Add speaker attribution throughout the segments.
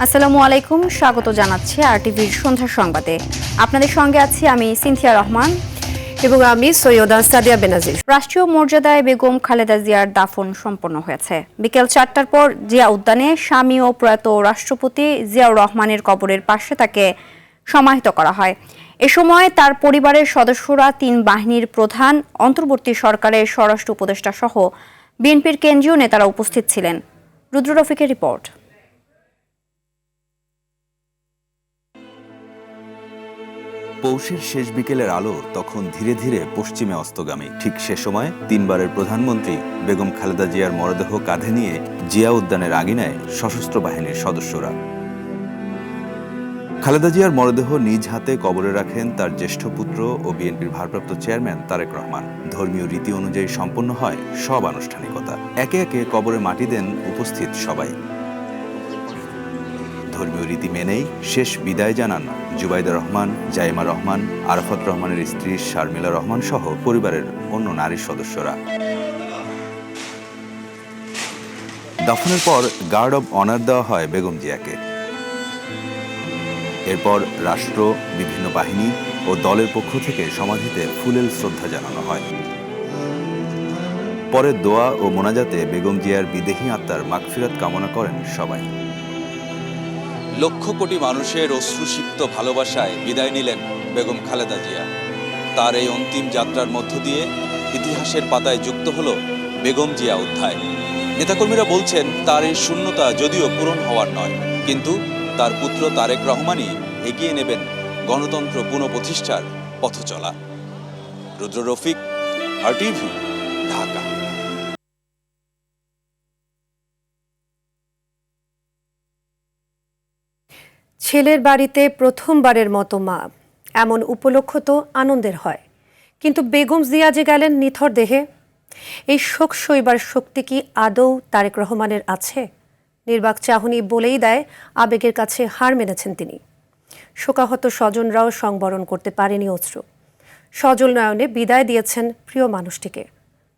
Speaker 1: আসসালামু আলাইকুম, স্বাগত জানাচ্ছি আরটিভির সন্ধ্যা সংবাদে। আপনাদের সঙ্গে আছি আমি সিনথিয়া রহমান
Speaker 2: এবং আমি সৈয়দা সাদিয়া বেনাজির।
Speaker 1: রাষ্ট্রীয় মর্যাদায় বেগম খালেদা জিয়ার দাফন সম্পন্ন হয়েছে। বিকেল 4টার পর জিয়া উদ্যানে স্বামী ও প্রয়াত রাষ্ট্রপতি জিয়াউর রহমানের কবরের পাশে তাকে সমাহিত করা হয়। এ সময় তার পরিবারের সদস্যরা, 3 বাহিনীর প্রধান, অন্তর্বর্তী সরকারের স্বরাষ্ট্র উপদেষ্টা সহ বিএনপির কেন্দ্রীয় নেতারা উপস্থিত ছিলেন। রুদ্র রফিকের রিপোর্ট।
Speaker 3: পৌষের শেষ বিকেলের আলো তখন ধীরে ধীরে পশ্চিমে অস্তগামী। ঠিক সে সময় 3 বারের প্রধানমন্ত্রী বেগম খালেদা জিয়ার মরদেহ কাঁধে নিয়ে জিয়া উদ্যানের আঙিনায় সশস্ত্র বাহিনীর সদস্যরা। খালেদা জিয়ার মরদেহ নিজ হাতে কবরে রাখেন তার জ্যেষ্ঠ পুত্র ও বিএনপির ভারপ্রাপ্ত চেয়ারম্যান তারেক রহমান। ধর্মীয় রীতি অনুযায়ী সম্পন্ন হয় সব আনুষ্ঠানিকতা। একে একে কবরে মাটি দেন উপস্থিত সবাই। ধর্মীয় রীতি মেনেই শেষ বিদায় জানান জুবাইদা রহমান, জাইমা রহমান, আরাফাত রহমানের স্ত্রী শারমিলা রহমান সহ পরিবারের অন্য নারী সদস্যরা। দাফনের পর গার্ড অব অনার দেওয়া হয় বেগম জিয়াকে। এরপর রাষ্ট্র, বিভিন্ন বাহিনী ও দলের পক্ষ থেকে সমাধিতে ফুলেল শ্রদ্ধা জানানো হয়। পরে দোয়া ও মোনাজাতে বেগম জিয়ার বিদেহী আত্মার মাগফিরাত কামনা করেন সবাই।
Speaker 4: লক্ষ কোটি মানুষের অশ্রুসিক্ত ভালোবাসায় বিদায় নিলেন বেগম খালেদা জিয়া। তার এই অন্তিম যাত্রার মধ্য দিয়ে ইতিহাসের পাতায় যুক্ত হলো বেগম জিয়া অধ্যায়। নেতাকর্মীরা বলছেন তার এই শূন্যতা যদিও পূরণ হওয়ার নয়, কিন্তু তার পুত্র তারেক রহমানই এগিয়ে নেবেন গণতন্ত্র পুনঃপ্রতিষ্ঠার পথচলা। রুদ্র রফিক, আরটিভি, ঢাকা।
Speaker 2: ছেলের বাড়িতে প্রথমবারের মতো মা, এমন উপলক্ষ তো আনন্দের হয়, কিন্তু বেগম জিয়া যে গেলেন নিথর দেহে, এই শোক সইবার শক্তি কি আদৌ তারেক রহমানের আছে? নির্বাক চাহনি বলেই দেয় আবেগের কাছে হার মেনেছেন তিনি। শোকাহত স্বজনরাও সংবরণ করতে পারেনি অশ্রু। সজল নয়নে বিদায় দিয়েছেন প্রিয় মানুষটিকে।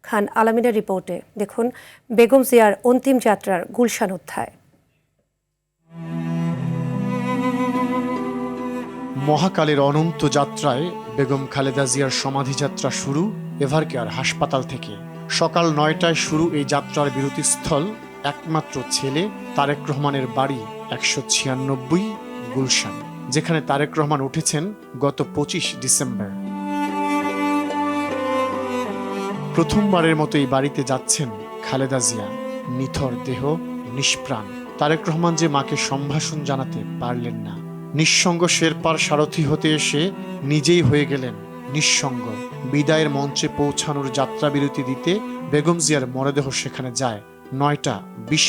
Speaker 2: খান আলামিনের রিপোর্টে দেখুন বেগম জিয়ার অন্তিম যাত্রার গুলশান অধ্যায়।
Speaker 5: মহাকালের অনন্ত যাত্রায় বেগম খালেদা জিয়ার সমাধিযাত্রা শুরু এভারকেয়ার হাসপাতাল থেকে। সকাল 9টায় শুরু এই যাত্রার বিরতিস্থল একমাত্র ছেলে তারেক রহমানের বাড়ি 196 গুলশান, যেখানে তারেক রহমান উঠেছেন গত 25 ডিসেম্বর। প্রথমবারের মতো এই বাড়িতে যাচ্ছেন খালেদা জিয়া, নিথর দেহ, নিষ্প্রাণ। তারেক রহমান যে মাকে সম্ভাষণ জানাতে পারলেন না। নিঃসঙ্গ শেরপার সারথি হতে এসে নিজেই হয়ে গেলেন নিঃসঙ্গ। বিদায়ের মঞ্চে পৌঁছানোর যাত্রা বিরতি দিতে বেগম জিয়ার মরদেহ সেখানে যায় 9টা 20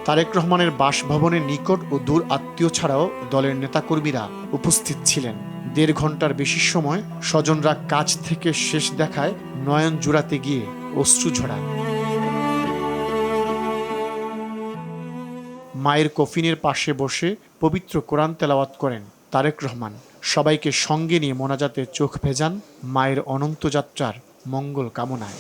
Speaker 5: তারেক রহমানের বাসভবনের নিকট ও দূর আত্মীয় ছাড়াও দলের নেতাকর্মীরা উপস্থিত ছিলেন। 1.5 ঘন্টার বেশি সময় স্বজনরা কাছ থেকে শেষ দেখায় নয়ন জুড়াতে গিয়ে অশ্রু ঝরান। মায়ের কফিনের পাশে বসে পবিত্র কোরআন তেলাওয়াত করেন তারেক রহমান। সবাইকে সঙ্গে নিয়ে মোনাজাতে চোখ ভেজান মায়ের অনন্ত যাত্রার মঙ্গল কামনায়।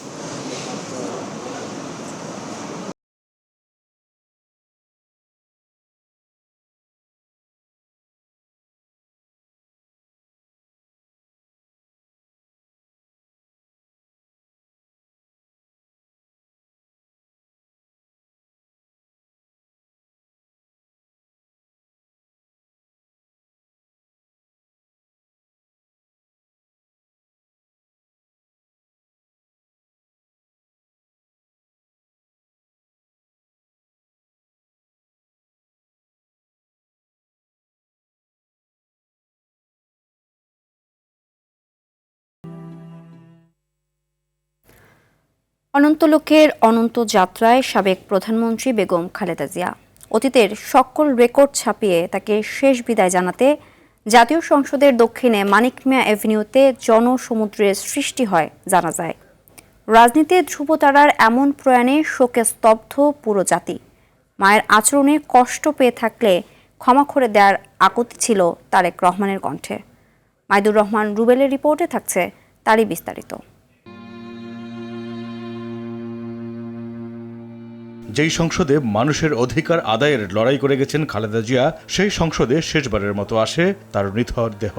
Speaker 1: অনন্তলোকের অনন্ত যাত্রায় সাবেক প্রধানমন্ত্রী বেগম খালেদা জিয়া। অতীতের সকল রেকর্ড ছাপিয়ে তাকে শেষ বিদায় জানাতে জাতীয় সংসদের দক্ষিণে মানিক মিয়া এভিনিউতে জনসমুদ্রের সৃষ্টি হয় জানা যায়। রাজনীতির ধ্রুবতারার এমন প্রয়াণে শোকে স্তব্ধ পুরো জাতি। মায়ের আচরণে কষ্ট পেয়ে থাকলে ক্ষমা করে দেওয়ার আকুতি ছিল তারেক রহমানের কণ্ঠে। মাইদুর রহমান রুবেলের রিপোর্টে থাকছে তারই বিস্তারিত।
Speaker 6: যেই সংসদে মানুষের অধিকার আদায়ের লড়াই করে গেছেন খালেদা জিয়া, সেই সংসদে শেষবারের মতো আসে তার নিথর দেহ।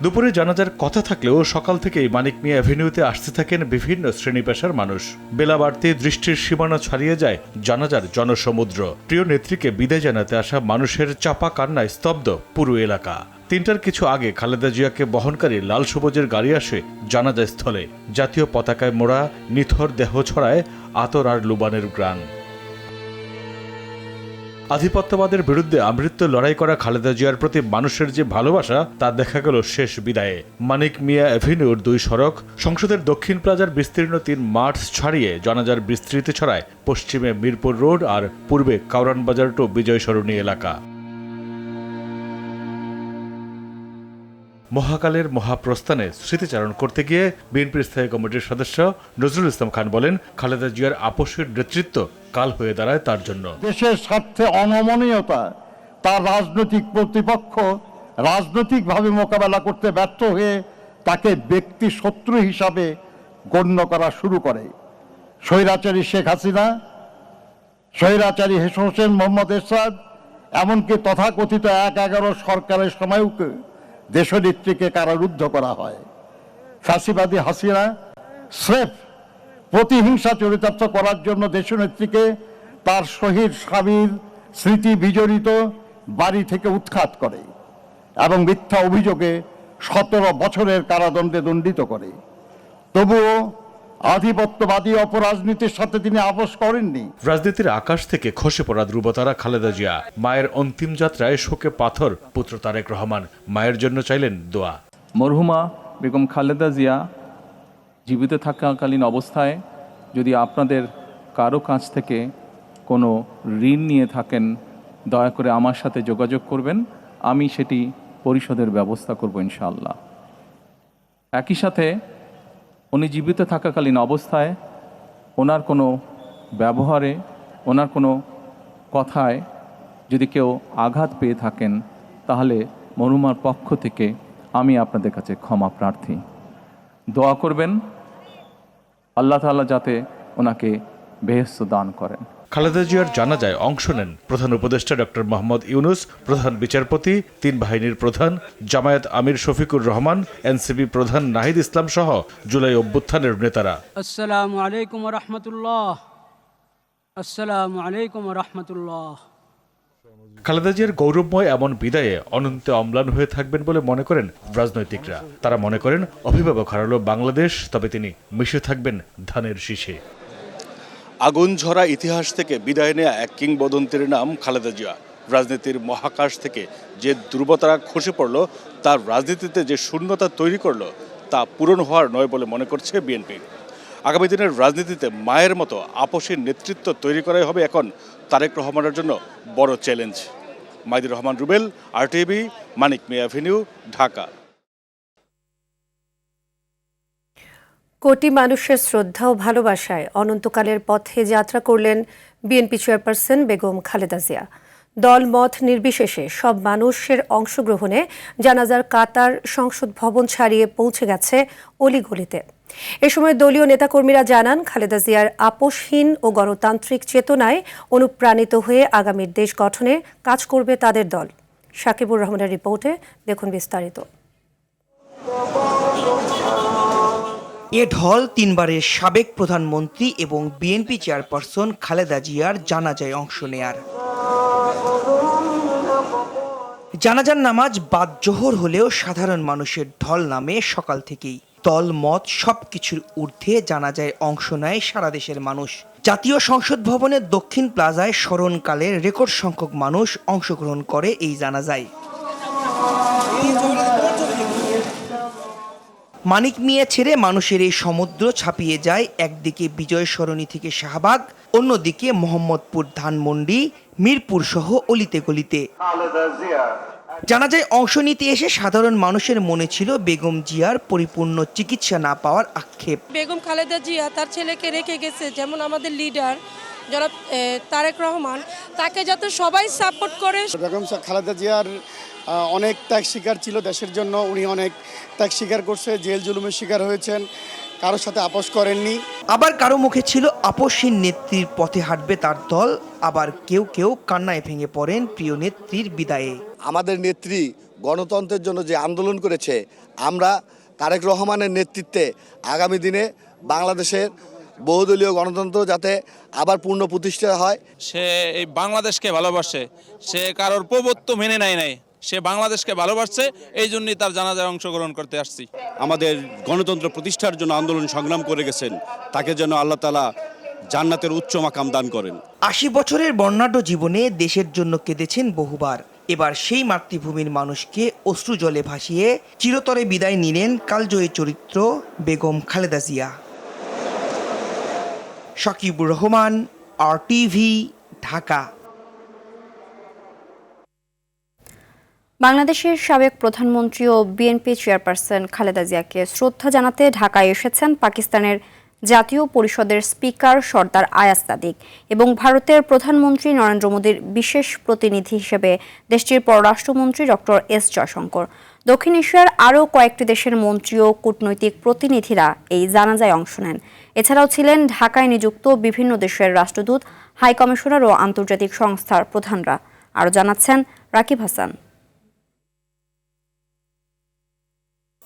Speaker 6: দুপুরে জানাজার কথা থাকলেও সকাল থেকেই মানিক মিয়া অ্যাভিনিউতে আসতে থাকেন বিভিন্ন শ্রেণী পেশার মানুষ। বেলা বাড়তে দৃষ্টির সীমানা ছাড়িয়ে যায় জানাজার জনসমুদ্র। প্রিয় নেত্রীকে বিদায় জানাতে আসা মানুষের চাপা কান্নায় স্তব্ধ পুরো এলাকা। ৩টার কিছু আগে খালেদা জিয়াকে বহনকারী লাল সবুজের গাড়ি আসে জানাজা স্থলে। জাতীয় পতাকায় মোড়া নিথর দেহ ছড়ায় আতর আর লুবানের গ্রান। আধিপত্যবাদের বিরুদ্ধে আমৃত্যু লড়াই করা খালেদা জিয়ার প্রতি মানুষের যে ভালোবাসা তা দেখা গেল শেষ বিদায়ে। মানিক মিয়া অ্যাভিনিউর ২ সড়ক, সংসদের দক্ষিণ প্লাজার বিস্তীর্ণ ৩ মাঠ ছাড়িয়ে জানাজার বিস্তৃতি ছড়ায় পশ্চিমে মিরপুর রোড আর পূর্বে কাউরান বাজার টু বিজয় সরণি এলাকা। মহাকালের মহাপ্রস্থানে স্মৃতিচারণ করতে গিয়ে বিএনপির স্থায়ী কমিটির সদস্য নজরুল ইসলাম খান বলেন, খালেদা জিয়ার আপসের নেতৃত্ব কাল হয়ে দাঁড়ায় তার জন্য।
Speaker 7: দেশের স্বার্থে অনমনীয়তা তার রাজনৈতিক প্রতিপক্ষ রাজনৈতিকভাবে মোকাবেলা করতে ব্যর্থ হয়ে তাকে ব্যক্তি শত্রু হিসাবে গণ্য করা শুরু করে। স্বৈরাচারী শেখ হাসিনা, স্বৈরাচারী হোসেন মোহাম্মদ এরশাদ, এমনকি তথাকথিত ১/১১ সরকারের সময়ও দেশনেত্রীকে কারারুদ্ধ করা হয়। ফ্যাসিবাদী হাসিনা স্রেফ প্রতিহিংসা চরিতার্থ করার জন্য দেশনেত্রীকে তার শহীদ স্বামীর স্মৃতি বিজড়িত বাড়ি থেকে উৎখাত করে এবং মিথ্যা অভিযোগে ১৭ বছরের কারাদণ্ডে দণ্ডিত করে। তবুও আধিপত্যবাদী অপরাজনীতির সাথে তিনি আপোস করেননি।
Speaker 6: রাজনীতির আকাশ থেকে খসে পড়া ধ্রুবতারা খালেদা জিয়া। মায়ের অন্তিম যাত্রায় শোকে পাথর পুত্র তারেক রহমান। মায়ের জন্য চাইলেন দোয়া।
Speaker 8: মরহুমা বেগম খালেদা জিয়া জীবিত থাকাকালীন অবস্থায় যদি আপনাদের কারো কাছ থেকে কোনো ঋণ নিয়ে থাকেন, দয়া করে আমার সাথে যোগাযোগ করবেন, আমি সেটি পরিশোধের ব্যবস্থা করব ইনশাআল্লাহ। একই সাথে উনি জীবিত থাকাকালীন অবস্থায় ওনার কোনো ব্যবহারে, ওনার কোনো কথায় যদি কেউ আঘাত পেয়ে থাকেন, তাহলে মরহুমার পক্ষ থেকে আমি আপনাদের কাছে ক্ষমা প্রার্থী। দোয়া করবেন আল্লাহ তাআলা যাতে ওনাকে বেহেশত দান করেন।
Speaker 6: খালেদা জিয়ার জানাজায় অংশ নেন প্রধান উপদেষ্টা ডক্টর মোহাম্মদ ইউনূস, প্রধান বিচারপতি, ৩ বাহিনীর প্রধান, জামায়াত আমির শফিকুর রহমান, এনসিপি প্রধান নাহিদ ইসলাম সহ জুলাই অভ্যুত্থানের নেতারা।
Speaker 9: আসসালামু আলাইকুম ওয়া রাহমাতুল্লাহ। আসসালামু আলাইকুম ওয়া রাহমাতুল্লাহ।
Speaker 6: খালেদা জিয়ার গৌরবময় এমন বিদায়ে অনন্তে অম্লান হয়ে থাকবেন বলে মনে করেন রাজনৈতিকরা। তারা মনে করেন অভিভাবক হারালো বাংলাদেশ, তবে তিনি মিশে থাকবেন ধানের শীষে।
Speaker 10: আগুন ঝরা ইতিহাস থেকে বিদায় নেয়া এক কিংবদন্তির নাম খালেদা জিয়া। রাজনীতির মহাকাশ থেকে যে ধ্রুবতারা খসে পড়ল, তার রাজনীতিতে যে শূন্যতা তৈরি করলো, তা পূরণ হওয়ার নয় বলে মনে করছে বিএনপি। আগামী দিনের রাজনীতিতে মায়ের মতো আপসের নেতৃত্ব তৈরি করাই হবে এখন তারেক রহমানের জন্য বড় চ্যালেঞ্জ। মাইদুর রহমান রুবেল, RTV, মানিক মিয়া অ্যাভিনিউ, ঢাকা।
Speaker 2: কোটি মানুষের শ্রদ্ধা ও ভালোবাসায় অনন্তকালের পথে যাত্রা করলেন বিএনপি চেয়ারপারসন বেগম খালেদা জিয়া। দল মত নির্বিশেষে সব মানুষের অংশগ্রহণে জানাজার কাতার সংসদ ভবন ছাড়িয়ে পৌঁছে গেছে অলিগলিতে। এ সময় দলীয় নেতাকর্মীরা জানান, খালেদা জিয়ার আপোষহীন ও গণতান্ত্রিক চেতনায় অনুপ্রাণিত হয়ে আগামীর দেশ গঠনে কাজ করবে তাদের দল। সাকিবুর রহমানের রিপোর্টে দেখুন বিস্তারিত।
Speaker 11: এ ঢল ৩ বারের সাবেক প্রধানমন্ত্রী এবং বিএনপি চেয়ারপারসন খালেদা জিয়ার জানাজায় অংশ নেয়ার। জানাজার নামাজ বাদ জোহর হলেও সাধারণ মানুষের ঢল নামে সকাল থেকেই। দল মত সবকিছুর ঊর্ধ্বে জানাজায় অংশ নেয় সারা দেশের মানুষ। জাতীয় সংসদ ভবনের দক্ষিণ প্লাজায় স্মরণকালের রেকর্ড সংখ্যক মানুষ অংশগ্রহণ করে এই জানাজায়। মানিক মিয়া ছেড়ে মানুষের এই সমুদ্র ছাপিয়ে যায় একদিকে বিজয় সরণি থেকে শাহবাগ, অন্যদিকে মোহাম্মদপুর, ধানমন্ডি, মিরপুর সহ অলিতে গলিতে। জানাজায় অংশ নিতে এসে সাধারণ মানুষের মনে ছিল বেগম জিয়ার পরিপূর্ণ চিকিৎসা না পাওয়ার আক্ষেপ।
Speaker 12: বেগম খালেদা জিয়া তার ছেলেকে রেখে গেছে, যেমন আমাদের লিডার জনাব তারেক রহমান, তাকে যাতে সবাই সাপোর্ট করে।
Speaker 13: বেগম খালেদা জিয়ার অনেক ত্যাগ শিকার ছিল দেশের জন্য, উনি অনেক ত্যাগ শিকার করছে, জেল জুলুমের শিকার হয়েছেন, কারোর সাথে আপোষ করেননি।
Speaker 11: আবার কারো মুখে ছিল আপসহীন নেত্রীর পথে হাঁটবে তার দল, আবার কেউ কেউ কান্নায় ভেঙে পড়েন প্রিয় নেত্রীর বিদায়ে।
Speaker 13: আমাদের নেত্রী গণতন্ত্রের জন্য যে আন্দোলন করেছে, আমরা তারেক রহমানের নেতৃত্বে আগামী দিনে বাংলাদেশের বহুদলীয় গণতন্ত্র যাতে আবার পূর্ণ প্রতিষ্ঠা হয়।
Speaker 14: সে এই বাংলাদেশকে ভালোবাসে, সে কারোর প্রভুত্ব মেনে নেয় নাই, সে বাংলাদেশকে ভালোবাসছে, এই জন্যই তার জানাজায় অংশগ্রহণ করতে আসছি।
Speaker 10: আমাদের গণতন্ত্র প্রতিষ্ঠার জন্য আন্দোলন সংগ্রাম করে গেছেন, তাকে যেন আল্লাহ তাআলা জান্নাতের উচ্চ মাকাম দান করেন।
Speaker 11: ৮০ বছরের বর্ণাঢ্য জীবনে দেশের জন্য কেঁদেছেন বহুবার। এবার সেই মাতৃভূমির মানুষকে অশ্রু জলে ভাসিয়ে চিরতরে বিদায় নিলেন কালজয়ী চরিত্র বেগম খালেদা জিয়া। সাকিবুর রহমান, RTV, ঢাকা।
Speaker 1: বাংলাদেশের সাবেক প্রধানমন্ত্রী ও বিএনপি চেয়ারপারসন খালেদা জিয়াকে শ্রদ্ধা জানাতে ঢাকায় এসেছেন পাকিস্তানের জাতীয় পরিষদের স্পিকার সর্দার আয়াজ সাদিক এবং ভারতের প্রধানমন্ত্রী নরেন্দ্র মোদীর বিশেষ প্রতিনিধি হিসেবে দেশটির পররাষ্ট্রমন্ত্রী ডক্টর এস জয়শঙ্কর। দক্ষিণ এশিয়ার আরও কয়েকটি দেশের মন্ত্রী ও কূটনৈতিক প্রতিনিধিরা এই জানাজায় অংশ নেন। এছাড়াও ছিলেন ঢাকায় নিযুক্ত বিভিন্ন দেশের রাষ্ট্রদূত, হাইকমিশনার ও আন্তর্জাতিক সংস্থার প্রধানরা। আরও জানাচ্ছেন রাকিব হাসান।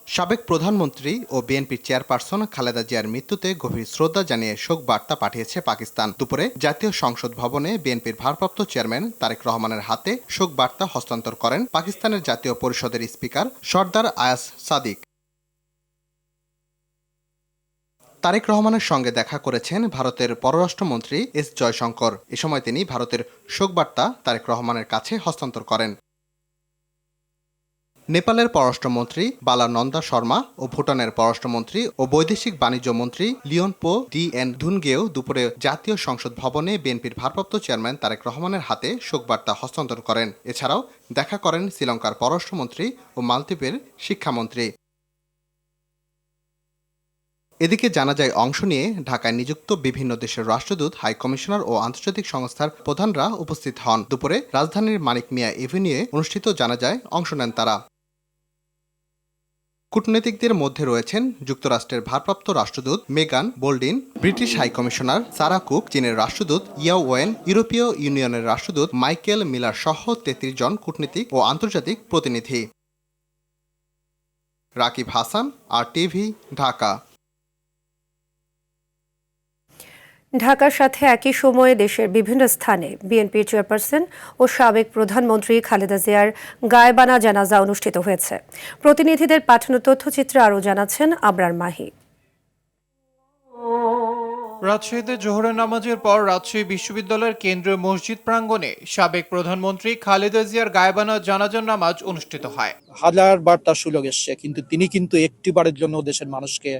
Speaker 15: সাবেক প্রধানমন্ত্রী ও বিএনপির চেয়ারপারসন খালেদা জিয়ার মৃত্যুতে গভীর শ্রদ্ধা জানিয়ে শোক বার্তা পাঠিয়েছে পাকিস্তান। দুপুরে জাতীয় সংসদ ভবনে বিএনপির ভারপ্রাপ্ত চেয়ারম্যান তারেক রহমানের হাতে শোক বার্তা হস্তান্তর করেন পাকিস্তানের জাতীয় পরিষদের স্পিকার সর্দার আয়াজ সাদিক। তারেক রহমানের সঙ্গে দেখা করেছেন ভারতের পররাষ্ট্রমন্ত্রী এস জয়শঙ্কর। এ সময় তিনি ভারতের শোক বার্তা তারেক রহমানের কাছে হস্তান্তর করেন। নেপালের পররাষ্ট্রমন্ত্রী বালানন্দা শর্মা ও ভুটানের পররাষ্ট্রমন্ত্রী ও বৈদেশিক বাণিজ্য মন্ত্রী লিওনপো DN ধুনগেও দুপুরে জাতীয় সংসদ ভবনে বিএনপির ভারপ্রাপ্ত চেয়ারম্যান তারেক রহমানের হাতে শোকবার্তা হস্তান্তর করেন। এছাড়াও দেখা করেন শ্রীলঙ্কার পররাষ্ট্রমন্ত্রী ও মালদ্বীপের শিক্ষামন্ত্রী। এদিকে জানাজায় অংশ নিয়ে ঢাকায় নিযুক্ত বিভিন্ন দেশের রাষ্ট্রদূত, হাইকমিশনার ও আন্তর্জাতিক সংস্থার প্রধানরা উপস্থিত হন। দুপুরে রাজধানীর মানিক মিয়া এভিনিউয়ে অনুষ্ঠিত জানাজায় অংশ নেন তারা। কূটনীতিকদের মধ্যে রয়েছেন যুক্তরাষ্ট্রের ভারপ্রাপ্ত রাষ্ট্রদূত মেগান বোল্ডিন, ব্রিটিশ হাইকমিশনার সারা কুক, চীনের রাষ্ট্রদূত ইয়াও ওয়েন, ইউরোপীয় ইউনিয়নের রাষ্ট্রদূত মাইকেল মিলার সহ ৩৩ জন কূটনীতিক ও আন্তর্জাতিক প্রতিনিধি। রাকিব হাসান, RTV, ঢাকা।
Speaker 2: ঢাকার সাথে একই সময়ে দেশের বিভিন্ন স্থানে বিএনপি চেয়ারপারসন ও সাবেক প্রধানমন্ত্রী খালেদা জিয়ার গায়েবানা জানাজা অনুষ্ঠিত হয়েছে। প্রতিনিধিদের পাঠানো তথ্যচিত্রে আরও জানাচ্ছেন আবরার মাহি।
Speaker 16: রাজশাহীতে জোহরের নামাজের পর রাজশাহী বিশ্ববিদ্যালয়ের কেন্দ্রীয় মসজিদ প্রাঙ্গণে সাবেক প্রধানমন্ত্রী খালেদা জিয়ার গায়েবানা জানাজার নামাজ অনুষ্ঠিত হয়।
Speaker 17: হাজারবার তার সুযোগ এসছে, কিন্তু তিনি একটিবারের জন্য দেশের মানুষকে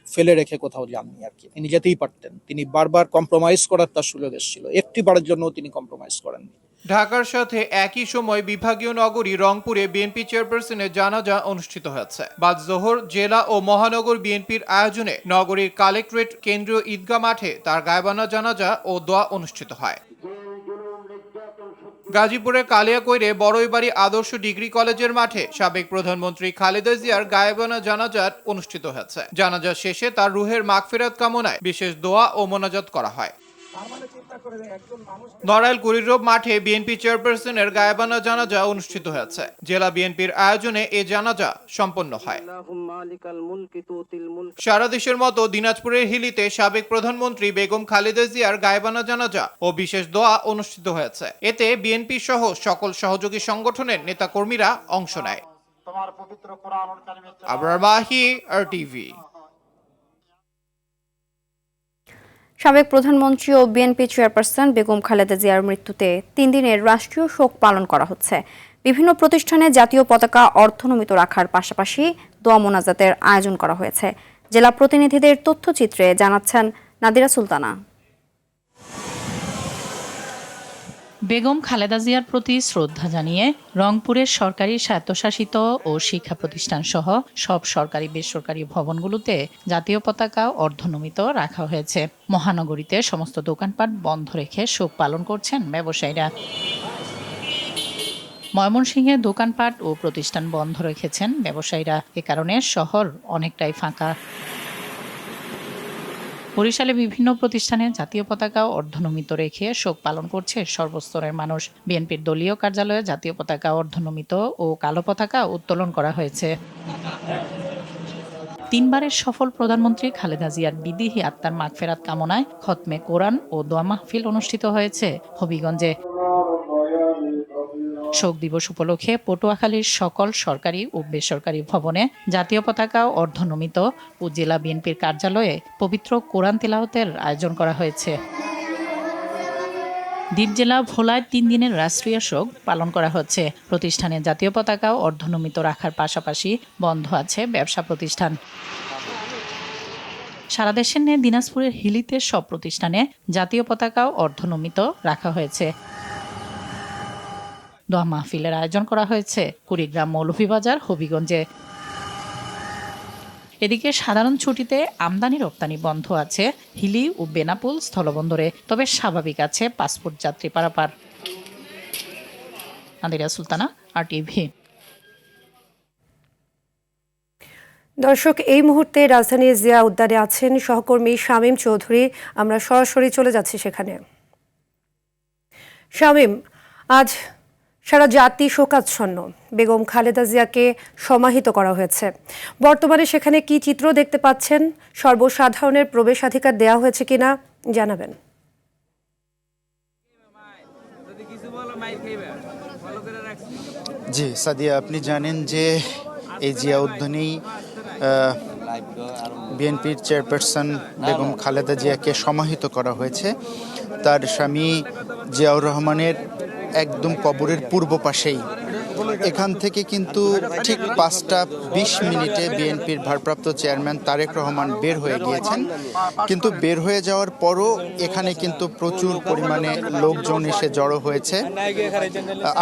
Speaker 17: ফেলে রেখে কোথাও যাননি আর কি। তিনি যেতেই পারতেন, তিনি বারবার কম্প্রোমাইজ করার তার সুযোগ এসেছিল, একটিবারের জন্য তিনি কম্প্রোমাইজ করেননি।
Speaker 16: ঢাকার সাথে একই সময় বিভাগীয় নগরী রংপুরে বিএনপি চেয়ারপারসনের জানাজা অনুষ্ঠিত হয়েছে। বাদ জোহর জেলা ও মহানগর বিএনপির আয়োজনে নগরীর কালেক্টরেট কেন্দ্রীয় ঈদগাহ মাঠে তার গায়েবানা জানাজা ও দোয়া অনুষ্ঠিত হয়। গাজীপুরের কালিয়াকৈরে বড়ইবাড়ি আদর্শ ডিগ্রি কলেজের মাঠে সাবেক প্রধানমন্ত্রী খালেদা জিয়ার গায়েবানা জানাজাত অনুষ্ঠিত হয়েছে। জানাজা শেষে তার রুহের মাগফিরাত কামনায় বিশেষ দোয়া ও মোনাজাত করা হয়। নড়াইল কুড়িরোব মাঠে বিএনপি চেয়ারপারসনের গায়েবানা জানাজা অনুষ্ঠিত হয়েছে। জেলা বিএনপির আয়োজনে এ জানাজা সম্পন্ন হয়। সারা দেশের মতো দিনাজপুরের হিলিতে সাবেক প্রধানমন্ত্রী বেগম খালেদা জিয়ার গায়েবানা জানাজা ও বিশেষ দোয়া অনুষ্ঠিত হয়েছে। এতে বিএনপি সহ সকল সহযোগী সংগঠনের নেতাকর্মীরা অংশ নেয়। আবরার মাহি, RTV।
Speaker 1: সাবেক প্রধানমন্ত্রী ও বিএনপি চেয়ারপারসন বেগম খালেদা জিয়ার মৃত্যুতে ৩ দিনের রাষ্ট্রীয় শোক পালন করা হচ্ছে। বিভিন্ন প্রতিষ্ঠানে জাতীয় পতাকা অর্ধনমিত রাখার পাশাপাশি দোয়া মোনাজাতের আয়োজন করা হয়েছে। জেলা প্রতিনিধিদের তথ্যচিত্রে জানাচ্ছেন নাদিরা সুলতানা।
Speaker 18: বেগম খালেদা জিয়ার প্রতি শ্রদ্ধা জানিয়ে রংপুরের সরকারি স্বায়ত্তশাসিত ও শিক্ষা প্রতিষ্ঠান সহ সব সরকারি বেসরকারি ভবনগুলোতে জাতীয় পতাকা অর্ধনমিত রাখা হয়েছে। মহানগরীতে সমস্ত দোকানপাট বন্ধ রেখে শোক পালন করছেন ব্যবসায়ীরা। ময়মনসিংহে দোকানপাট ও প্রতিষ্ঠান বন্ধ রেখেছেন ব্যবসায়ীরা। এ কারণে শহর অনেকটাই ফাঁকা। বরিশালে বিভিন্ন প্রতিষ্ঠানে জাতীয় পতাকা অর্ধনমিত রেখে শোক পালন করছে সর্বস্তরের মানুষ। বিএনপির দলীয় কার্যালয়ে জাতীয় পতাকা অর্ধনমিত ও কালো পতাকা উত্তোলন করা হয়েছে। 3 বারের সফল প্রধানমন্ত্রী খালেদা জিয়ার বিদেহী আত্মার মাগফেরাত কামনায় খতমে কোরআন ও দোয়া মাহফিল অনুষ্ঠিত হয়েছে হবিগঞ্জে। শোক দিবস উপলক্ষে পটুয়াখালীর সকল সরকারি ও বেসরকারি ভবনে জাতীয় পতাকা অর্ধনমিত ও জেলা বিএনপির কার্যালয়ে পবিত্র কোরআন তিলাওয়াতের আয়োজন করা হয়েছে। দ্বীপ জেলা ভোলায় 3 দিনের রাষ্ট্রীয় শোক পালন করা হচ্ছে। প্রতিষ্ঠানে জাতীয় পতাকা অর্ধনমিত রাখার পাশাপাশি বন্ধ আছে ব্যবসা প্রতিষ্ঠান। সারা দেশের ন্যায় দিনাজপুরের হিলিতে সব প্রতিষ্ঠানে জাতীয় পতাকা অর্ধনমিত রাখা হয়েছে। দোয়া মাহফিলের আয়োজন করা হয়েছে কুড়িগ্রাম মৌলভীবাজার হবিগঞ্জে। এদিকে সাধারণ ছুটিতে আমদানি রপ্তানি বন্ধ আছে হিলি ও বেনাপোল স্থলবন্দরে, তবে স্বাভাবিক আছে পাসপোর্ট যাত্রী পারাপার। নাদিরা সুলতানা, RTV।
Speaker 2: দর্শক, এই মুহূর্তে রাজধানীর জিয়া উদ্যানে আছেন সহকর্মী শামীম চৌধুরী। আমরা সরাসরি চলে যাচ্ছি সেখানে। শামীম, আজ সারা জাতি শোকাচ্ছন্ন। বেগম খালেদা জিয়াকে সমাহিত করা হয়েছে। বর্তমানে সেখানে কি চিত্র দেখতে পাচ্ছেন? সর্বসাধারণের প্রবেশাধিকার দেওয়া হয়েছে কিনা জানাবেন।
Speaker 19: জি সাদিয়া, আপনি জানেন যে এই জিয়া উদ্যানেই বিএনপির চেয়ারপারসন বেগম খালেদা জিয়াকে সমাহিত করা হয়েছে। তার স্বামী জিয়াউর রহমানের একদম কবরের পূর্ব পাশেই। এখান থেকে কিন্তু ঠিক 5টা 20 বিএনপির ভারপ্রাপ্ত চেয়ারম্যান তারেক রহমান বের হয়ে গিয়েছেন, কিন্তু বের হয়ে যাওয়ার পরও এখানে কিন্তু প্রচুর পরিমাণে লোকজন এসে জড়ো হয়েছে।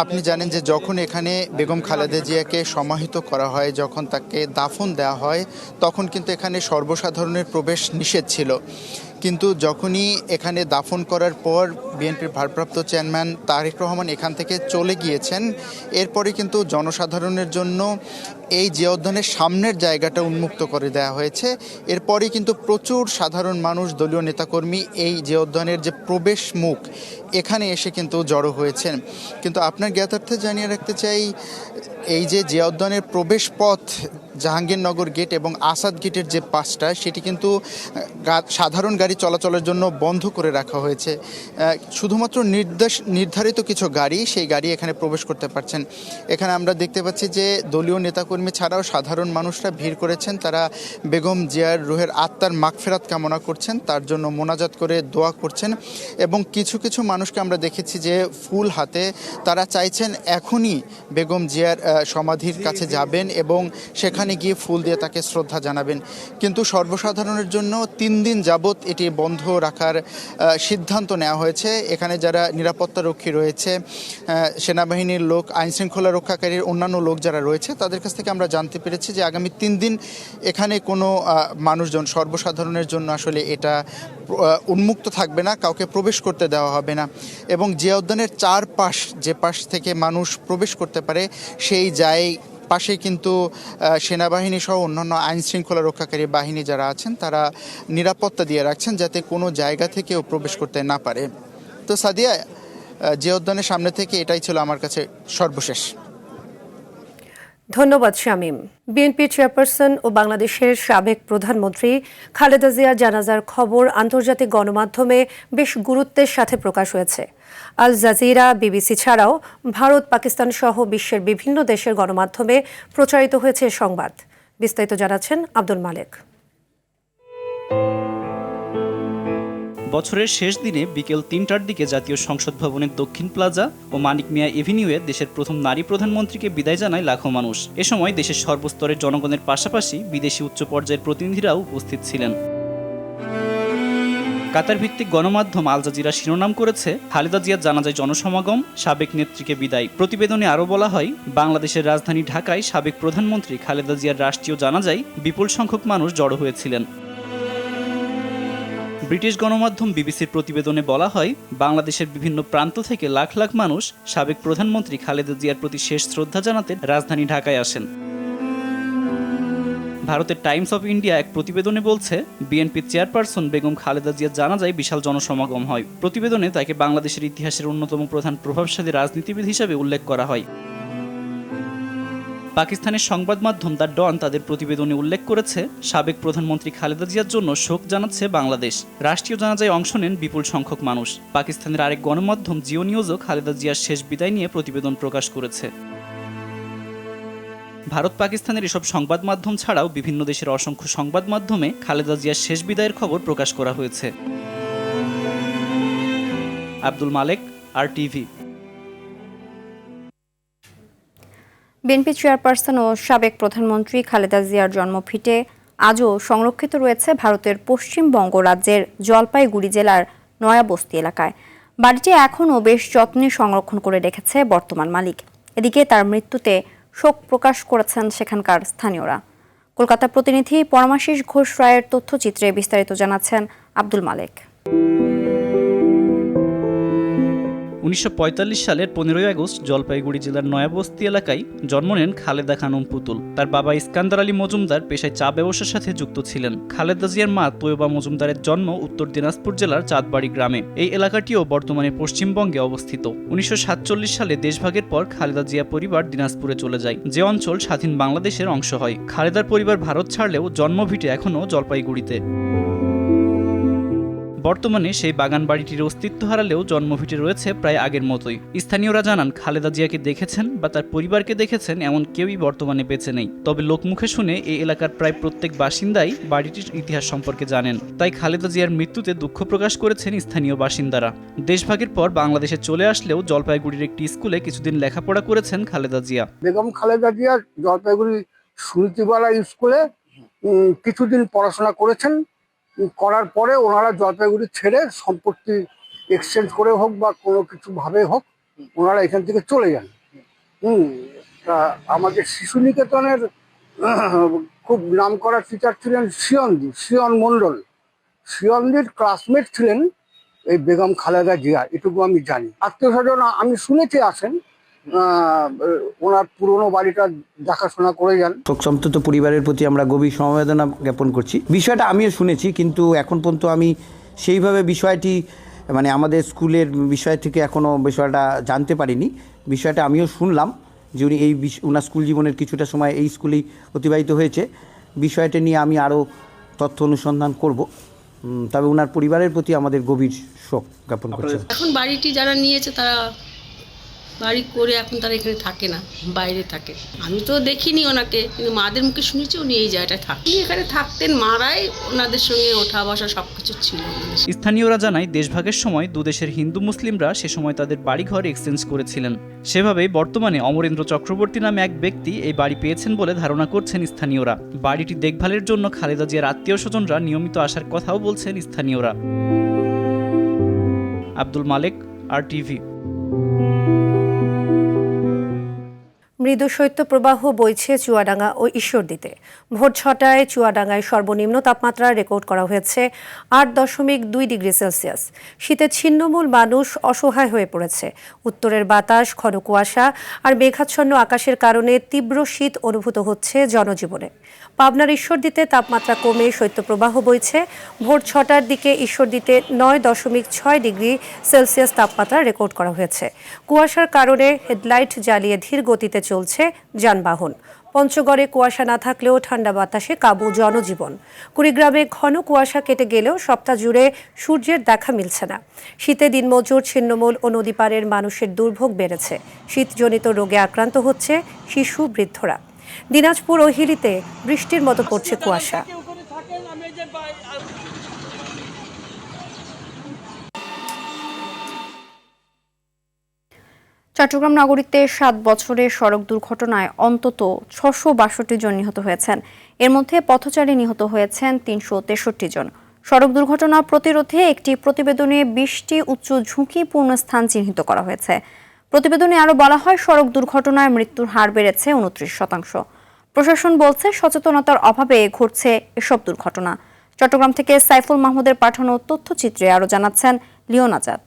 Speaker 19: আপনি জানেন যে যখন এখানে বেগম খালেদা জিয়াকে সমাহিত করা হয়, যখন তাকে দাফন দেওয়া হয়, তখন কিন্তু এখানে সর্বসাধারণের প্রবেশ নিষেধ ছিল। কিন্তু যখনই এখানে দাফন করার পর বিএনপির ভারপ্রাপ্ত চেয়ারম্যান তারেক রহমান এখান থেকে চলে গিয়েছেন, এরপরে কিন্তু জনসাধারণের জন্য এই জিয়া উদ্যানের সামনের জায়গাটা উন্মুক্ত করে দেওয়া হয়েছে। এরপরই কিন্তু প্রচুর সাধারণ মানুষ, দলীয় নেতাকর্মী এই জিয়া উদ্যানের যে প্রবেশ মুখ, এখানে এসে কিন্তু জড়ো হয়েছেন। কিন্তু আপনার জ্ঞাতার্থে জানিয়ে রাখতে চাই, এই যে জিয়া উদ্যানের প্রবেশ পথ জাহাঙ্গীরনগর গেট এবং আসাদ গেটের যে পাশটা, সেটি কিন্তু সাধারণ গাড়ি চলাচলের জন্য বন্ধ করে রাখা হয়েছে। শুধুমাত্র নির্ধারিত কিছু গাড়ি, সেই গাড়ি এখানে প্রবেশ করতে পারছেন। এখানে আমরা দেখতে পাচ্ছি যে দলীয় নেতাকর্মী ছাড়াও সাধারণ মানুষরা ভিড় করেছেন। তারা বেগম জিয়ার রুহের আত্মার মাগফিরাত কামনা করছেন, তার জন্য মোনাজাত করে দোয়া করছেন। এবং কিছু কিছু মানুষকে আমরা দেখেছি যে ফুল হাতে তারা চাইছেন এখনই বেগম জিয়ার সমাধির কাছে যাবেন এবং সেখানে গিয়ে ফুল দিয়ে তাকে শ্রদ্ধা জানাবেন। কিন্তু সর্বসাধারণের জন্য 3 দিন যাবৎ এটি বন্ধ রাখার সিদ্ধান্ত নেওয়া হয়েছে। এখানে যারা নিরাপত্তারক্ষী রয়েছে, সেনাবাহিনীর লোক, আইনশৃঙ্খলা রক্ষাকারীর অন্যান্য লোক যারা রয়েছে, তাদের কাছ থেকে আমরা জানতে পেরেছি যে আগামী 3 দিন এখানে কোনো মানুষজন, সর্বসাধারণের জন্য আসলে এটা উন্মুক্ত থাকবে না, কাউকে প্রবেশ করতে দেওয়া হবে না। এবং জিয়া উদ্যানের 4 পাশ, যে পাশ থেকে মানুষ প্রবেশ করতে পারে, সেই পাশে কিন্তু সেনাবাহিনী সহ অন্যান্য আইন শৃঙ্খলা রক্ষাকারী বাহিনী যারা আছেন, তারা নিরাপত্তা দিয়ে রাখছেন যাতে কোনো জায়গা থেকেও প্রবেশ করতে না পারে। তো সাদিয়া, জিয়া উদ্যানের সামনে থেকে এটাই ছিল আমার কাছে সর্বশেষ।
Speaker 2: ধন্যবাদ শামীম। বিএনপির চেয়ারপারসন ও বাংলাদেশের সাবেক প্রধানমন্ত্রী খালেদা জিয়ার জানাজার খবর আন্তর্জাতিক গণমাধ্যমে বেশ গুরুত্বের সাথে প্রকাশ হয়েছে। আল জাজিরা, বিবিসি ছাড়াও ভারত, পাকিস্তান সহ বিশ্বের বিভিন্ন দেশের গণমাধ্যমে প্রচারিত হয়েছে সংবাদ। বিস্তারিত জানাচ্ছেন আব্দুল মালেক।
Speaker 20: বছরের শেষ দিনে বিকেল 3টার দিকে জাতীয় সংসদ ভবনের দক্ষিণ প্লাজা ও মানিক মিয়া এভিনিউয়ে দেশের প্রথম নারী প্রধানমন্ত্রীকে বিদায় জানায় লাখো মানুষ। এ সময় দেশের সর্বস্তরের জনগণের পাশাপাশি বিদেশি উচ্চ পর্যায়ের প্রতিনিধিরাও উপস্থিত ছিলেন। কাতার ভিত্তিক গণমাধ্যম আল জাজিরা শিরোনাম করেছে, খালেদা জিয়ার জানাজায় জনসমাগম, সাবেক নেত্রীকে বিদায়। প্রতিবেদনে আরও বলা হয়, বাংলাদেশের রাজধানী ঢাকায় সাবেক প্রধানমন্ত্রী খালেদা জিয়ার রাষ্ট্রীয় জানাজায় বিপুল সংখ্যক মানুষ জড়ো হয়েছিলেন। ব্রিটিশ গণমাধ্যম বিবিসির প্রতিবেদনে বলা হয়, বাংলাদেশের বিভিন্ন প্রান্ত থেকে লাখ লাখ মানুষ সাবেক প্রধানমন্ত্রী খালেদা জিয়ার প্রতি শেষ শ্রদ্ধা জানাতে রাজধানী ঢাকায় আসেন। ভারতের টাইমস অফ ইন্ডিয়া এক প্রতিবেদনে বলছে, বিএনপির চেয়ারপারসন বেগম খালেদা জিয়ার জানাজায় বিশাল জনসমাগম হয়। প্রতিবেদনে তাকে বাংলাদেশের ইতিহাসের অন্যতম প্রধান প্রভাবশালী রাজনীতিবিদ হিসেবে উল্লেখ করা হয়। পাকিস্তানের সংবাদ মাধ্যম দ্য ডন তাদের প্রতিবেদনে উল্লেখ করেছে, সাবেক প্রধানমন্ত্রী খালেদা জিয়ার জন্য শোক জানাচ্ছে বাংলাদেশ। রাষ্ট্রীয় জানাজায় অংশ নেন বিপুল সংখ্যক মানুষ। পাকিস্তানের আরেক গণমাধ্যম জিও নিউজও খালেদা জিয়ার শেষ বিদায় নিয়ে প্রতিবেদন প্রকাশ করেছে। ভারত পাকিস্তানের এসব সংবাদ মাধ্যম ছাড়াও বিভিন্ন দেশের অসংখ্য সংবাদ মাধ্যমে খালেদা জিয়ার শেষ বিদায়ের খবর প্রকাশ করা হয়েছে। আব্দুল মালেক, RTV।
Speaker 1: বিএনপি চেয়ারপারসন ও সাবেক প্রধানমন্ত্রী খালেদা জিয়ার জন্মভিটে আজও সংরক্ষিত রয়েছে ভারতের পশ্চিমবঙ্গ রাজ্যের জলপাইগুড়ি জেলার নয়াবস্তি এলাকায়। বাড়িটি এখনও বেশ যত্নে সংরক্ষণ করে রেখেছে বর্তমান মালিক। এদিকে তার মৃত্যুতে শোক প্রকাশ করেছেন সেখানকার স্থানীয়রা। কলকাতা প্রতিনিধি পরমাশিস ঘোষ রায়ের তথ্যচিত্রে বিস্তারিত জানাচ্ছেন আব্দুল মালেক।
Speaker 20: 1945 সালের 15 আগস্ট জলপাইগুড়ি জেলার নয়াবস্তি এলাকায় জন্ম নেন খালেদা খানম পুতুল। তার বাবা ইস্কান্দার আলী মজুমদার পেশায় চা ব্যবসার সাথে যুক্ত ছিলেন। খালেদা জিয়ার মা তৈয়বা মজুমদারের জন্ম উত্তর দিনাজপুর জেলার চাঁদবাড়ি গ্রামে। এই এলাকাটিও বর্তমানে পশ্চিমবঙ্গে অবস্থিত। 1947 সালে দেশভাগের পর খালেদা জিয়া পরিবার দিনাজপুরে চলে যায়, যে অঞ্চল স্বাধীন বাংলাদেশের অংশ হয়। খালেদার পরিবার ভারত ছাড়লেও জন্মভিটে এখনও জলপাইগুড়িতে। বর্তমানে সেই বাগান বাড়িটির অস্তিত্ব হারালেও জন্মভিটে রয়েছে প্রায় আগের মতোই। স্থানীয়রা জানান, খালেদা জিয়াকে দেখেছেন বা তার পরিবারকে দেখেছেন এমন কেউই বর্তমানে বেঁচে নেই। তবে লোকমুখে শুনে এই এলাকার প্রায় প্রত্যেক বাসিন্দাই বাড়িটির ইতিহাস সম্পর্কে জানেন। তাই খালেদা জিয়ার মৃত্যুতে দুঃখ প্রকাশ করেছেন স্থানীয় বাসিন্দারা। দেশভাগের পর বাংলাদেশে চলে আসলেও জলপাইগুড়ির একটি স্কুলে কিছুদিন লেখাপড়া করেছেন খালেদা জিয়া।
Speaker 21: বেগম খালেদা জিয়া জলপাইগুড়ি সুনীতিবালা স্কুলে কিছুদিন পড়াশোনা করেছেন। করার পরে ওনারা জলপাইগুড়ি ছেড়ে সম্পত্তি এক্সচেঞ্জ করে হোক বা কোনো কিছু ভাবে হোক ওনারা এখান থেকে চলে যান। তা আমাদের শিশু নিকেতনের খুব নামকরা টিচার ছিলেন শিয়ন মণ্ডল। শিয়নদির ক্লাসমেট ছিলেন এই বেগম খালেদা জিয়া, এটুকু আমি জানি। আত্মীয় স্বজন আমি শুনেছি আসেন, ওনার পুরনো বাড়িটা দেখাশোনা করে যান।
Speaker 22: শোকসন্তপ্ত পরিবারের প্রতি আমরা গভীর সমবেদনা জ্ঞাপন করছি। বিষয়টা আমিও শুনেছি, কিন্তু এখন পর্যন্ত আমি সেইভাবে বিষয়টি আমাদের স্কুলের বিষয় থেকে এখনও বিষয়টা জানতে পারিনি। বিষয়টা আমিও শুনলাম যে উনি ওনার স্কুল জীবনের কিছুটা সময় এই স্কুলেই অতিবাহিত হয়েছে। বিষয়টা নিয়ে আমি আরও তথ্য অনুসন্ধান করব। তবে ওনার পরিবারের প্রতি আমাদের গভীর শোক জ্ঞাপন করছি।
Speaker 23: এখন বাড়িটি যারা নিয়েছে তারা বাড়ি করে এখন তারা এখানে থাকে না, বাইরে থাকে। আমি তো দেখিনি ওনাকে, কিন্তু মাদের মুখে শুনেছি উনি এই জায়গাটায় থাকেন। এখানে থাকতেন, মারাই ওনাদের সঙ্গে ওঠা বসা সবকিছু ছিল।
Speaker 20: স্থানীয়রা জানায়, দেশভাগের সময় দুদেশের হিন্দু মুসলিমরা সে সময় তাদের বাড়িঘর এক্সচেঞ্জ করেছিলেন। সেভাবেই বর্তমানে অমরেন্দ্র চক্রবর্তী নামে এক ব্যক্তি এই বাড়ি পেয়েছেন বলে ধারণা করছেন স্থানীয়রা। বাড়িটি দেখভালের জন্য খালেদা জিয়ার আত্মীয় স্বজনরা নিয়মিত আসার কথাও বলছেন স্থানীয়রা। আব্দুল মালেক, RTV।
Speaker 2: মৃদু শৈত্যপ্রবাহ বইছে চুয়াডাঙ্গা ও ঈশ্বরদীতে। ভোর 6টায় চুয়াডাঙ্গায় সর্বনিম্ন তাপমাত্রা রেকর্ড করা হয়েছে 8.2 ডিগ্রি সেলসিয়াস। শীতে ছিন্নমূল মানুষ অসহায় হয়ে পড়েছে। উত্তরের বাতাস, ঘন কুয়াশা আর মেঘাচ্ছন্ন আকাশের কারণে তীব্র শীত অনুভূত হচ্ছে জনজীবনে। পাবনার ঈশ্বরদীতে তাপমাত্রা কমে শৈত্যপ্রবাহ বইছে। ভোর 6টার দিকে ঈশ্বরদীতে 9.6 ডিগ্রি সেলসিয়াস তাপমাত্রা রেকর্ড করা হয়েছে। কুয়াশার কারণে হেডলাইট জ্বালিয়ে ধীর গতিতে চলছে যানবাহন। পঞ্চগড়ে কুয়াশা না থাকলেও ঠান্ডা বাতাসে কাবু জনজীবন। কুড়িগ্রামে ঘন কুয়াশা কেটে গেলেও সপ্তাহ জুড়ে সূর্যের দেখা মিলছে না। শীতে দিনমজুর, ছিন্নমূল ও নদী পাড়ের মানুষের দুর্ভোগ বেড়েছে। শীতজনিত রোগে আক্রান্ত হচ্ছে শিশু, বৃদ্ধরা। দিনাজপুর ও হিলিতে বৃষ্টির মতো পড়ছে কুয়াশা।
Speaker 1: চট্টগ্রাম নগরীতে 7 বছরের সড়ক দুর্ঘটনায় অন্তত 662 জন নিহত হয়েছেন। এর মধ্যে পথচারী নিহত হয়েছেন 363 জন। সড়ক দুর্ঘটনা প্রতিরোধে একটি প্রতিবেদনে 20টি উচ্চ ঝুঁকিপূর্ণ স্থান চিহ্নিত করা হয়েছে। প্রতিবেদনে আরও বলা হয়, সড়ক দুর্ঘটনায় মৃত্যুর হার বেড়েছে 29%। প্রশাসন বলছে, সচেতনতার অভাবে ঘটছে এসব দুর্ঘটনা। চট্টগ্রাম থেকে সাইফুল মাহমুদের পাঠানো তথ্যচিত্রে আরও জানাচ্ছেন লিওন আজাদ।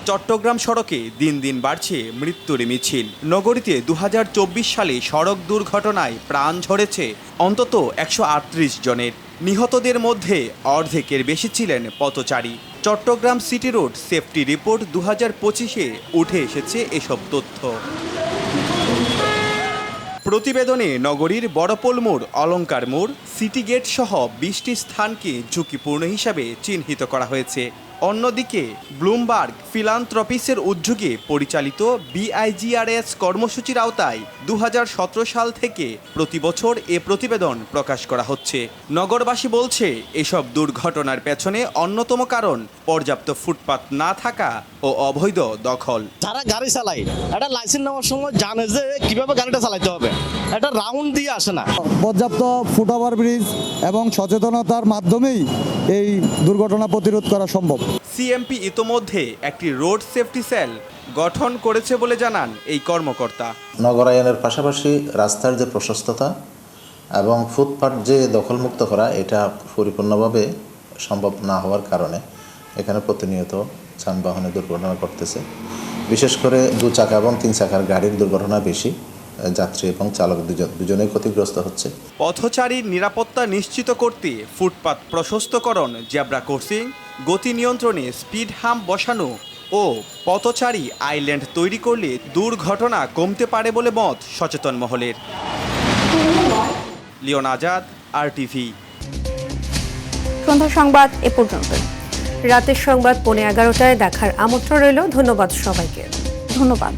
Speaker 3: চট্টগ্রাম সড়কে দিন দিন বাড়ছে মৃত্যুর মিছিল। নগরীতে 2024 সালে সড়ক দুর্ঘটনায় প্রাণ ঝরেছে অন্তত 138 জনের। নিহতদের মধ্যে অর্ধেকের বেশি ছিলেন পথচারী। Chattogram city road safety report 2025-এ উঠে এসেছে এসব তথ্য। প্রতিবেদনে নগরীর বড়পোল মোড়, অলঙ্কার মোড়, সিটি গেট সহ 20টি স্থানকে ঝুঁকিপূর্ণ হিসাবে চিহ্নিত করা হয়েছে। অন্যদিকে ব্লুমবার্গ ফিলান্থ্রপিসের উদ্যোগে পরিচালিত BIGRS কর্মসূচির আওতায় 2017 সাল থেকে প্রতি বছর এ প্রতিবেদন প্রকাশ করা হচ্ছে। নগরবাসী বলছে এসব দুর্ঘটনার পেছনে অন্যতম কারণ পর্যাপ্ত ফুটপাত না থাকা ও অবৈধ দখল।
Speaker 4: যারা গাড়ি চালায় এটা লাইসেন্স নেওয়ার সময় জানে যে কিভাবে গাড়িটা চালাতে হবে, এটা রাউন্ড দিয়ে আসে না।
Speaker 5: পর্যাপ্ত ফুটওভার ব্রিজ এবং সচেতনতার মাধ্যমেই এই দুর্ঘটনা প্রতিরোধ করা সম্ভব।
Speaker 3: CMP ইতোমধ্যে একটি রোড সেফটি সেল গঠন করেছে বলে জানান এই কর্মকর্তা।
Speaker 24: নগরায়নের পাশাপাশি রাস্তার যে প্রশস্ততা এবং ফুটপাত যে দখলমুক্ত করা, এটা পরিপূর্ণভাবে সম্ভব না হওয়ার কারণে এখানে প্রতিনিয়ত যানবাহনের দুর্ঘটনা ঘটতেছে। বিশেষ করে 2 চাকা এবং 3 চাকার গাড়ির দুর্ঘটনা বেশি, যাত্রী এবং চালক দুজনেই ক্ষতিগ্রস্ত হচ্ছে।
Speaker 3: পথচারীর নিরাপত্তা নিশ্চিত করতে ফুটপাত প্রশস্তকরণ, জেব্রা ক্রসিং, গতি নিয়ন্ত্রণে স্পিড হাম্প বসানো ও পথচারী আইল্যান্ড তৈরি করলে দুর্ঘটনা কমতে পারে বলে মত সচেতন মহলের। Leone Azad, RTV।
Speaker 1: সন্ধ্যা সংবাদ এ পর্যন্ত।
Speaker 2: রাতের সংবাদ 11:15টায় দেখার আমন্ত্রণ রইল। ধন্যবাদ সবাইকে।
Speaker 1: ধন্যবাদ।